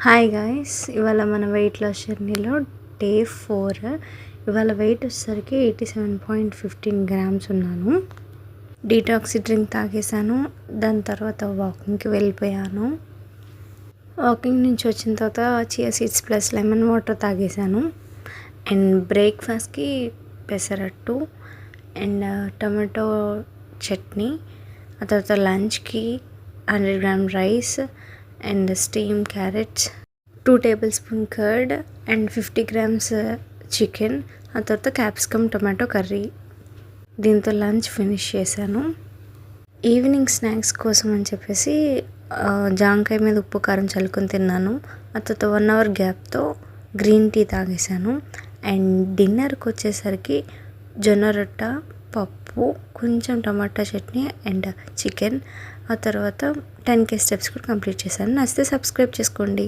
Hi guys, ఇవాళ మన weight loss జర్నీలో డే 4. ఇవాళ వెయిట్ వచ్చేసరికి 87.15 గ్రామ్స్ ఉన్నాను. డీటాక్సీ డ్రింక్ తాగేశాను. దాని తర్వాత వాకింగ్కి వెళ్ళిపోయాను. వాకింగ్ నుంచి వచ్చిన తర్వాత chia seeds plus lemon water తాగేశాను. అండ్ బ్రేక్ఫాస్ట్కి పెసరట్టు అండ్ టమాటో చట్నీ. ఆ తర్వాత లంచ్కి 100 gram rice and steam carrots, 2 tablespoon curd and 50 grams chicken. ఆ తర్వాత క్యాప్సికమ్ టొమాటో కర్రీ. దీంతో లంచ్ ఫినిష్ చేశాను. ఈవినింగ్ స్నాక్స్ కోసం అని చెప్పేసి జాంకాయ మీద ఉప్పు కారం చల్లుకొని తిన్నాను. ఆ తర్వాత 1 hour గ్యాప్తో గ్రీన్ టీ తాగేశాను. అండ్ డిన్నర్కి వచ్చేసరికి జొన్న రొట్ట, పప్పు, కొంచెం టమాటా చట్నీ అండ్ చికెన్. ఆ తర్వాత 10K స్టెప్స్ కూడా కంప్లీట్ చేశాను. నచ్చితే సబ్స్క్రైబ్ చేసుకోండి.